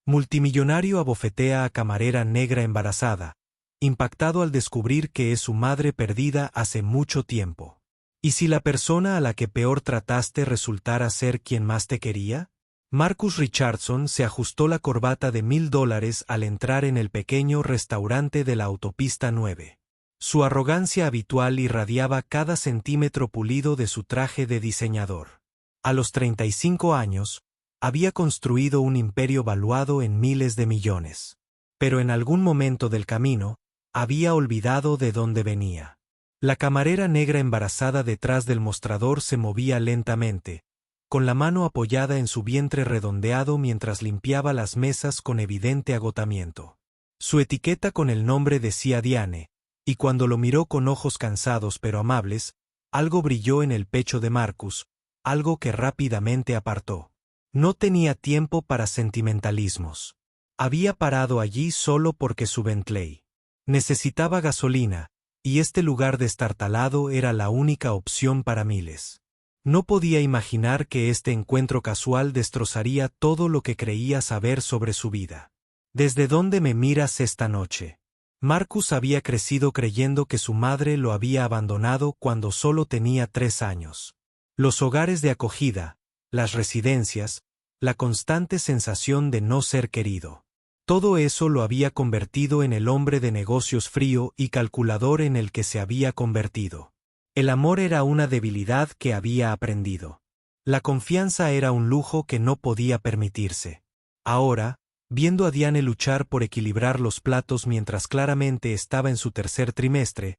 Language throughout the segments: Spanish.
Multimillonario abofetea a camarera negra embarazada, impactado al descubrir que es su madre perdida hace mucho tiempo. ¿Y si la persona a la que peor trataste resultara ser quien más te quería? Marcus Richardson se ajustó la corbata de $1000 al entrar en el pequeño restaurante de la autopista 9. Su arrogancia habitual irradiaba cada centímetro pulido de su traje de diseñador. A los 35 años, había construido un imperio valuado en miles de millones. Pero en algún momento del camino, había olvidado de dónde venía. La camarera negra embarazada detrás del mostrador se movía lentamente, con la mano apoyada en su vientre redondeado mientras limpiaba las mesas con evidente agotamiento. Su etiqueta con el nombre decía Diane, y cuando lo miró con ojos cansados pero amables, algo brilló en el pecho de Marcus, algo que rápidamente apartó. No tenía tiempo para sentimentalismos. Había parado allí solo porque su Bentley necesitaba gasolina, y este lugar destartalado era la única opción para miles. No podía imaginar que este encuentro casual destrozaría todo lo que creía saber sobre su vida. ¿Desde dónde me miras esta noche? Marcus había crecido creyendo que su madre lo había abandonado cuando solo tenía 3 años. Los hogares de acogida, las residencias, la constante sensación de no ser querido. Todo eso lo había convertido en el hombre de negocios frío y calculador en el que se había convertido. El amor era una debilidad que había aprendido. La confianza era un lujo que no podía permitirse. Ahora, viendo a Diane luchar por equilibrar los platos mientras claramente estaba en su tercer trimestre,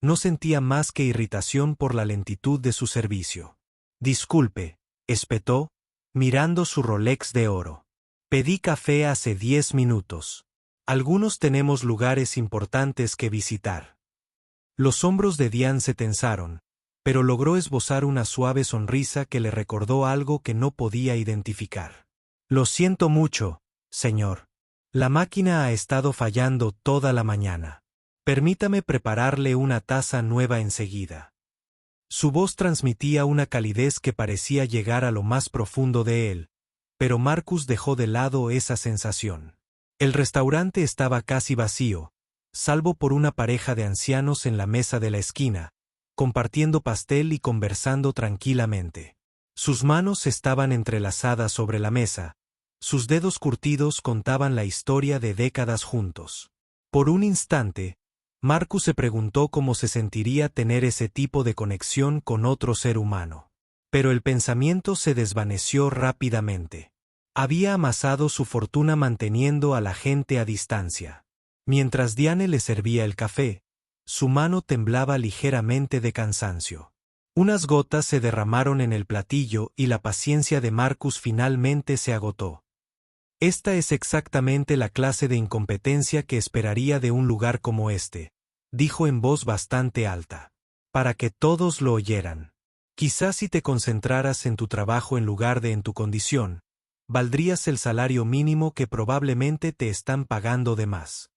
no sentía más que irritación por la lentitud de su servicio. Disculpe, espetó, mirando su Rolex de oro. Pedí café hace 10 minutos. Algunos tenemos lugares importantes que visitar. Los hombros de Diane se tensaron, pero logró esbozar una suave sonrisa que le recordó algo que no podía identificar. Lo siento mucho, señor. La máquina ha estado fallando toda la mañana. Permítame prepararle una taza nueva enseguida. Su voz transmitía una calidez que parecía llegar a lo más profundo de él, pero Marcus dejó de lado esa sensación. El restaurante estaba casi vacío, salvo por una pareja de ancianos en la mesa de la esquina, compartiendo pastel y conversando tranquilamente. Sus manos estaban entrelazadas sobre la mesa, sus dedos curtidos contaban la historia de décadas juntos. Por un instante, Marcus se preguntó cómo se sentiría tener ese tipo de conexión con otro ser humano. Pero el pensamiento se desvaneció rápidamente. Había amasado su fortuna manteniendo a la gente a distancia. Mientras Diane le servía el café, su mano temblaba ligeramente de cansancio. Unas gotas se derramaron en el platillo y la paciencia de Marcus finalmente se agotó. Esta es exactamente la clase de incompetencia que esperaría de un lugar como este, dijo en voz bastante alta, para que todos lo oyeran. Quizás si te concentraras en tu trabajo en lugar de en tu condición, valdrías el salario mínimo que probablemente te están pagando de más.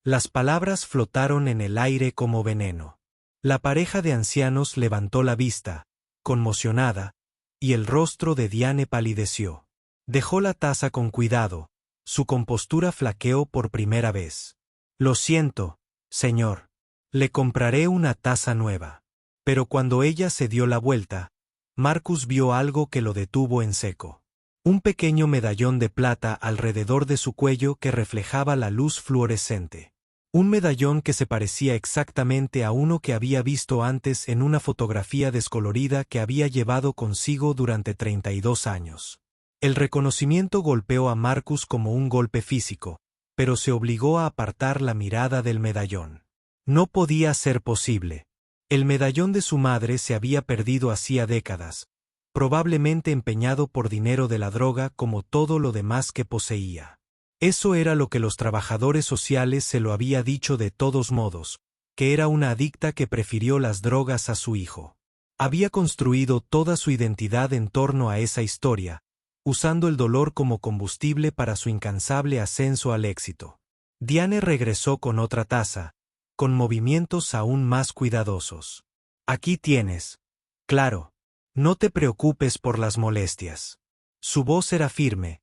Las palabras flotaron en el aire como veneno. La pareja de ancianos levantó la vista, conmocionada, y el rostro de Diane palideció. Dejó la taza con cuidado, su compostura flaqueó por primera vez. Lo siento, señor. Le compraré una taza nueva. Pero cuando ella se dio la vuelta, Marcus vio algo que lo detuvo en seco. Un pequeño medallón de plata alrededor de su cuello que reflejaba la luz fluorescente. Un medallón que se parecía exactamente a uno que había visto antes en una fotografía descolorida que había llevado consigo durante 32 años. El reconocimiento golpeó a Marcus como un golpe físico, pero se obligó a apartar la mirada del medallón. No podía ser posible. El medallón de su madre se había perdido hacía décadas, probablemente empeñado por dinero de la droga como todo lo demás que poseía. Eso era lo que los trabajadores sociales se lo había dicho de todos modos, que era una adicta que prefirió las drogas a su hijo. Había construido toda su identidad en torno a esa historia, usando el dolor como combustible para su incansable ascenso al éxito. Diane regresó con otra taza, con movimientos aún más cuidadosos. Aquí tienes. Claro. No te preocupes por las molestias. Su voz era firme,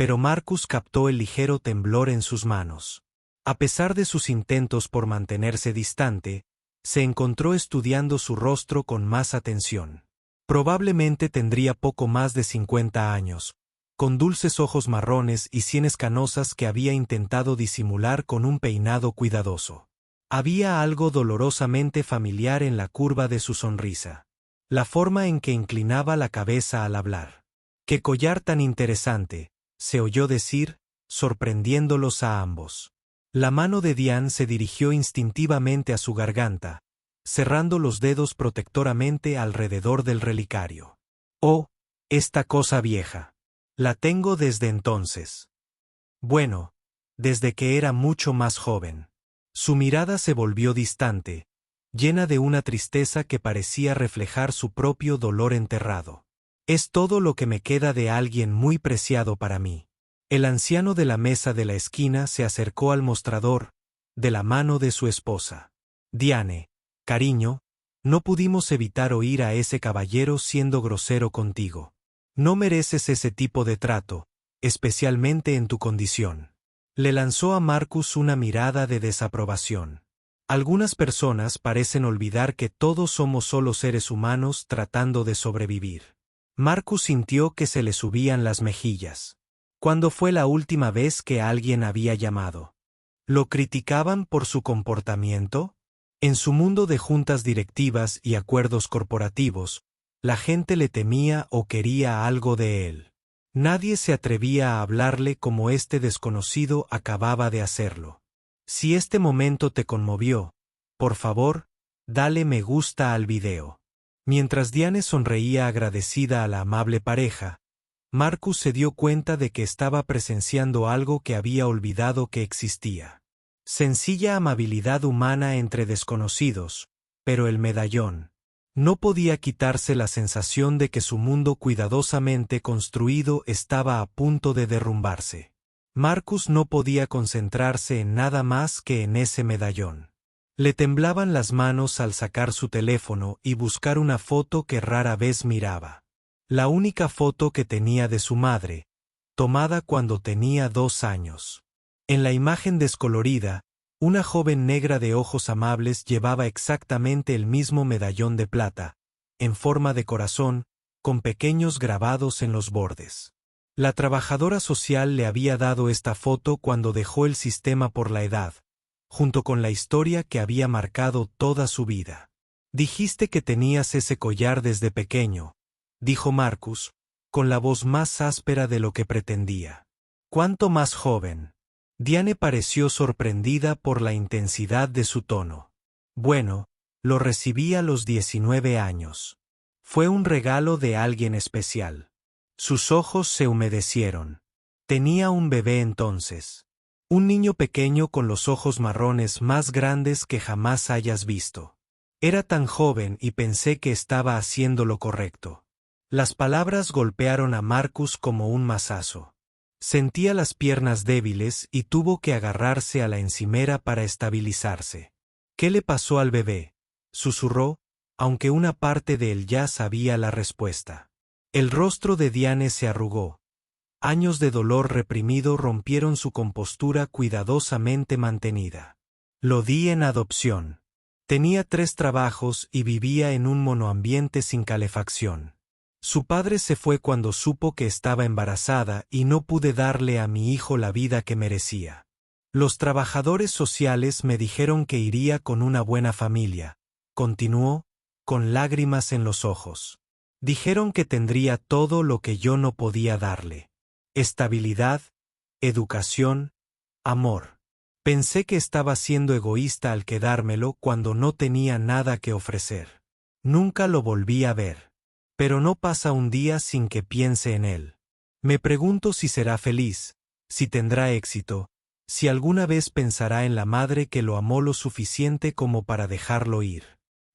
pero Marcus captó el ligero temblor en sus manos. A pesar de sus intentos por mantenerse distante, se encontró estudiando su rostro con más atención. Probablemente tendría poco más de 50 años, con dulces ojos marrones y sienes canosas que había intentado disimular con un peinado cuidadoso. Había algo dolorosamente familiar en la curva de su sonrisa. La forma en que inclinaba la cabeza al hablar. ¡Qué collar tan interesante!, se oyó decir, sorprendiéndolos a ambos. La mano de Diane se dirigió instintivamente a su garganta, cerrando los dedos protectoramente alrededor del relicario. «Oh, esta cosa vieja. La tengo desde entonces. Bueno, desde que era mucho más joven». Su mirada se volvió distante, llena de una tristeza que parecía reflejar su propio dolor enterrado. «Es todo lo que me queda de alguien muy preciado para mí». El anciano de la mesa de la esquina se acercó al mostrador, de la mano de su esposa. «Diane, cariño, no pudimos evitar oír a ese caballero siendo grosero contigo. No mereces ese tipo de trato, especialmente en tu condición». Le lanzó a Marcus una mirada de desaprobación. Algunas personas parecen olvidar que todos somos solo seres humanos tratando de sobrevivir. Marcus sintió que se le subían las mejillas. ¿Cuándo fue la última vez que alguien había llamado? ¿Lo criticaban por su comportamiento? En su mundo de juntas directivas y acuerdos corporativos, la gente le temía o quería algo de él. Nadie se atrevía a hablarle como este desconocido acababa de hacerlo. Si este momento te conmovió, por favor, dale me gusta al video. Mientras Diane sonreía agradecida a la amable pareja, Marcus se dio cuenta de que estaba presenciando algo que había olvidado que existía. Sencilla amabilidad humana entre desconocidos, pero el medallón. No podía quitarse la sensación de que su mundo cuidadosamente construido estaba a punto de derrumbarse. Marcus no podía concentrarse en nada más que en ese medallón. Le temblaban las manos al sacar su teléfono y buscar una foto que rara vez miraba. La única foto que tenía de su madre, tomada cuando tenía 2 años. En la imagen descolorida, una joven negra de ojos amables llevaba exactamente el mismo medallón de plata, en forma de corazón, con pequeños grabados en los bordes. La trabajadora social le había dado esta foto cuando dejó el sistema por la edad, junto con la historia que había marcado toda su vida. «Dijiste que tenías ese collar desde pequeño», dijo Marcus, con la voz más áspera de lo que pretendía. «¿Cuánto más joven?» Diane pareció sorprendida por la intensidad de su tono. «Bueno, lo recibí a los 19 años. Fue un regalo de alguien especial». Sus ojos se humedecieron. Tenía un bebé entonces. Un niño pequeño con los ojos marrones más grandes que jamás hayas visto. Era tan joven y pensé que estaba haciendo lo correcto. Las palabras golpearon a Marcus como un mazazo. Sentía las piernas débiles y tuvo que agarrarse a la encimera para estabilizarse. «¿Qué le pasó al bebé?», susurró, aunque una parte de él ya sabía la respuesta. El rostro de Diane se arrugó. Años de dolor reprimido rompieron su compostura cuidadosamente mantenida. «Lo di en adopción. Tenía 3 trabajos y vivía en un monoambiente sin calefacción. Su padre se fue cuando supo que estaba embarazada y no pude darle a mi hijo la vida que merecía. Los trabajadores sociales me dijeron que iría con una buena familia», continuó, con lágrimas en los ojos. «Dijeron que tendría todo lo que yo no podía darle. Estabilidad, educación, amor. Pensé que estaba siendo egoísta al quedármelo cuando no tenía nada que ofrecer. Nunca lo volví a ver. Pero no pasa un día sin que piense en él. Me pregunto si será feliz, si tendrá éxito, si alguna vez pensará en la madre que lo amó lo suficiente como para dejarlo ir».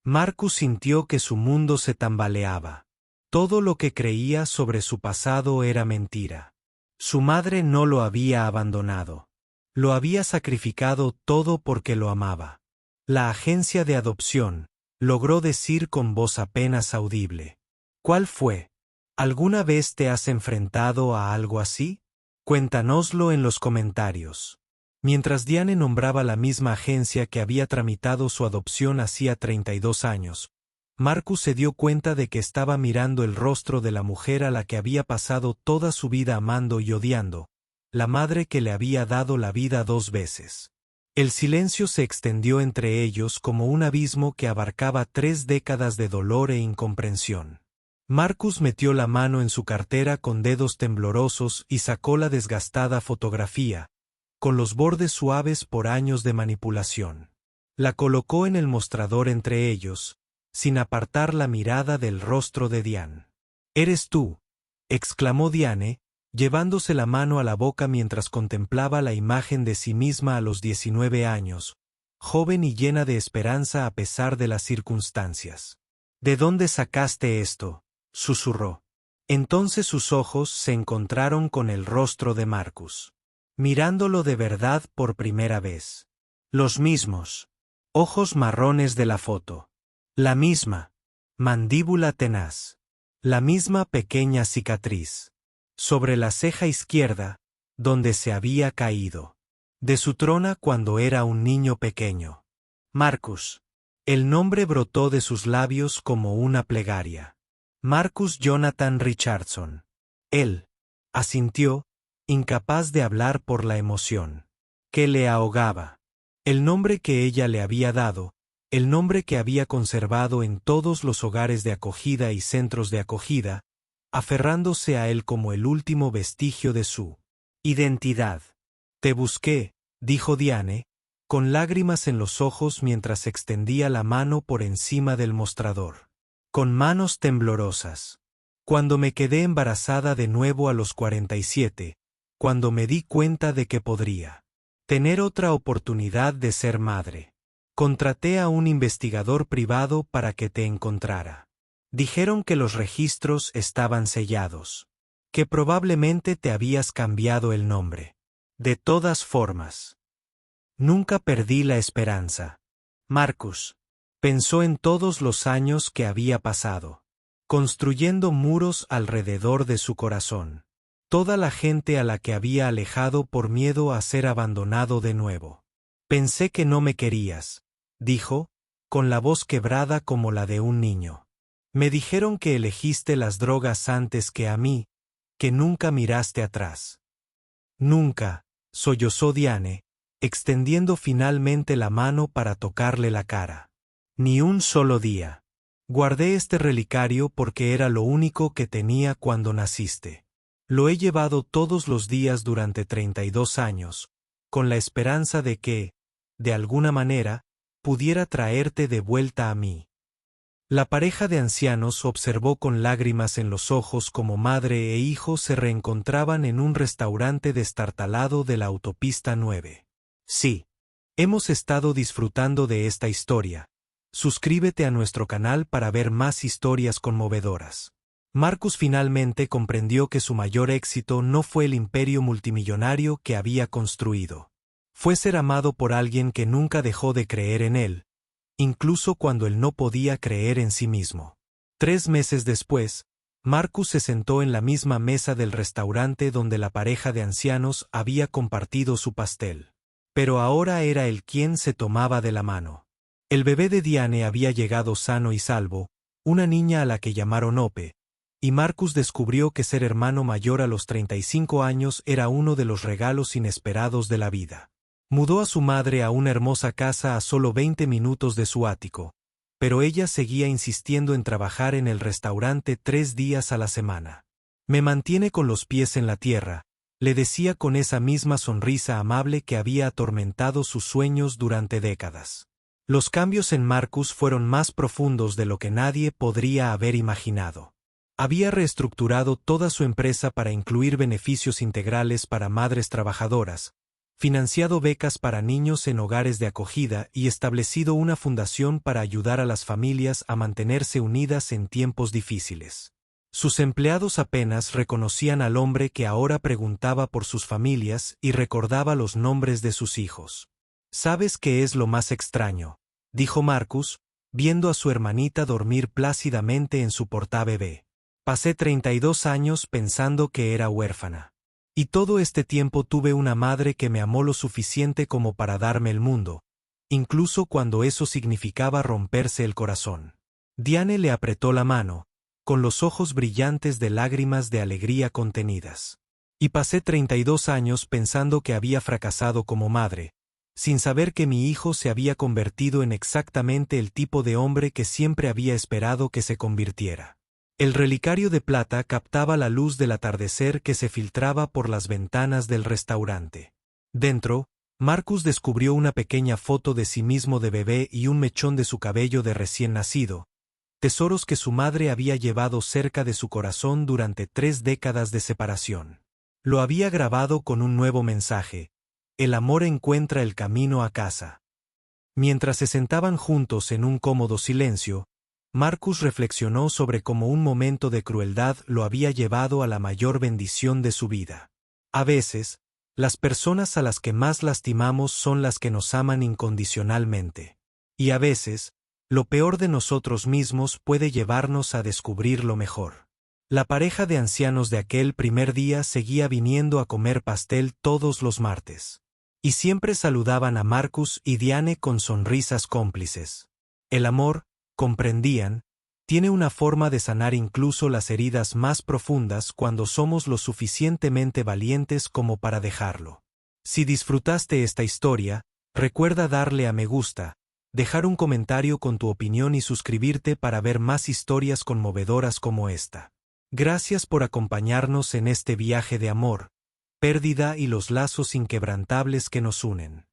Marcus sintió que su mundo se tambaleaba. Todo lo que creía sobre su pasado era mentira. Su madre no lo había abandonado. Lo había sacrificado todo porque lo amaba. La agencia de adopción, logró decir con voz apenas audible. «¿Cuál fue? ¿Alguna vez te has enfrentado a algo así? Cuéntanoslo en los comentarios. Mientras Diane nombraba la misma agencia que había tramitado su adopción hacía 32 años, Marcus se dio cuenta de que estaba mirando el rostro de la mujer a la que había pasado toda su vida amando y odiando, la madre que le había dado la vida 2 veces. El silencio se extendió entre ellos como un abismo que abarcaba 3 décadas de dolor e incomprensión. Marcus metió la mano en su cartera con dedos temblorosos y sacó la desgastada fotografía, con los bordes suaves por años de manipulación. La colocó en el mostrador entre ellos, sin apartar la mirada del rostro de Diane. «¿Eres tú?», exclamó Diane, llevándose la mano a la boca mientras contemplaba la imagen de sí misma a los 19 años, joven y llena de esperanza a pesar de las circunstancias. «¿De dónde sacaste esto?», susurró. Entonces sus ojos se encontraron con el rostro de Marcus, mirándolo de verdad por primera vez. Los mismos ojos marrones de la foto. La misma mandíbula tenaz. La misma pequeña cicatriz. Sobre la ceja izquierda, donde se había caído. De su trona cuando era un niño pequeño. Marcus. El nombre brotó de sus labios como una plegaria. Marcus Jonathan Richardson. Él asintió, incapaz de hablar por la emoción que le ahogaba. El nombre que ella le había dado, el nombre que había conservado en todos los hogares de acogida y centros de acogida, aferrándose a él como el último vestigio de su identidad. «Te busqué», dijo Diane, con lágrimas en los ojos mientras extendía la mano por encima del mostrador. Con manos temblorosas. Cuando me quedé embarazada de nuevo a los 47, cuando me di cuenta de que podría tener otra oportunidad de ser madre. Contraté a un investigador privado para que te encontrara. Dijeron que los registros estaban sellados, que probablemente te habías cambiado el nombre. De todas formas, nunca perdí la esperanza. Marcus pensó en todos los años que había pasado, construyendo muros alrededor de su corazón. Toda la gente a la que había alejado por miedo a ser abandonado de nuevo. Pensé que no me querías, dijo, con la voz quebrada como la de un niño. Me dijeron que elegiste las drogas antes que a mí, que nunca miraste atrás. Nunca, sollozó Diane, extendiendo finalmente la mano para tocarle la cara. Ni un solo día. Guardé este relicario porque era lo único que tenía cuando naciste. Lo he llevado todos los días durante 32 años, con la esperanza de que, de alguna manera, pudiera traerte de vuelta a mí. La pareja de ancianos observó con lágrimas en los ojos como madre e hijo se reencontraban en un restaurante destartalado de la autopista 9. Sí. Hemos estado disfrutando de esta historia. Suscríbete a nuestro canal para ver más historias conmovedoras. Marcus finalmente comprendió que su mayor éxito no fue el imperio multimillonario que había construido. Fue ser amado por alguien que nunca dejó de creer en él, incluso cuando él no podía creer en sí mismo. 3 meses después, Marcus se sentó en la misma mesa del restaurante donde la pareja de ancianos había compartido su pastel. Pero ahora era él quien se tomaba de la mano. El bebé de Diane había llegado sano y salvo, una niña a la que llamaron Ope, y Marcus descubrió que ser hermano mayor a los 35 años era uno de los regalos inesperados de la vida. Mudó a su madre a una hermosa casa a solo 20 minutos de su ático, pero ella seguía insistiendo en trabajar en el restaurante 3 días a la semana. Me mantiene con los pies en la tierra, le decía con esa misma sonrisa amable que había atormentado sus sueños durante décadas. Los cambios en Marcus fueron más profundos de lo que nadie podría haber imaginado. Había reestructurado toda su empresa para incluir beneficios integrales para madres trabajadoras, financiado becas para niños en hogares de acogida y establecido una fundación para ayudar a las familias a mantenerse unidas en tiempos difíciles. Sus empleados apenas reconocían al hombre que ahora preguntaba por sus familias y recordaba los nombres de sus hijos. «¿Sabes qué es lo más extraño?», dijo Marcus, viendo a su hermanita dormir plácidamente en su portabebé. «Pasé 32 años pensando que era huérfana. Y todo este tiempo tuve una madre que me amó lo suficiente como para darme el mundo, incluso cuando eso significaba romperse el corazón. Diane le apretó la mano, con los ojos brillantes de lágrimas de alegría contenidas. Y pasé 32 años pensando que había fracasado como madre, sin saber que mi hijo se había convertido en exactamente el tipo de hombre que siempre había esperado que se convirtiera. El relicario de plata captaba la luz del atardecer que se filtraba por las ventanas del restaurante. Dentro, Marcus descubrió una pequeña foto de sí mismo de bebé y un mechón de su cabello de recién nacido, tesoros que su madre había llevado cerca de su corazón durante 3 décadas de separación. Lo había grabado con un nuevo mensaje: el amor encuentra el camino a casa. Mientras se sentaban juntos en un cómodo silencio, Marcus reflexionó sobre cómo un momento de crueldad lo había llevado a la mayor bendición de su vida. A veces, las personas a las que más lastimamos son las que nos aman incondicionalmente. Y a veces, lo peor de nosotros mismos puede llevarnos a descubrir lo mejor. La pareja de ancianos de aquel primer día seguía viniendo a comer pastel todos los martes. Y siempre saludaban a Marcus y Diane con sonrisas cómplices. El amor, comprendían, tiene una forma de sanar incluso las heridas más profundas cuando somos lo suficientemente valientes como para dejarlo. Si disfrutaste esta historia, recuerda darle a me gusta, dejar un comentario con tu opinión y suscribirte para ver más historias conmovedoras como esta. Gracias por acompañarnos en este viaje de amor, pérdida y los lazos inquebrantables que nos unen.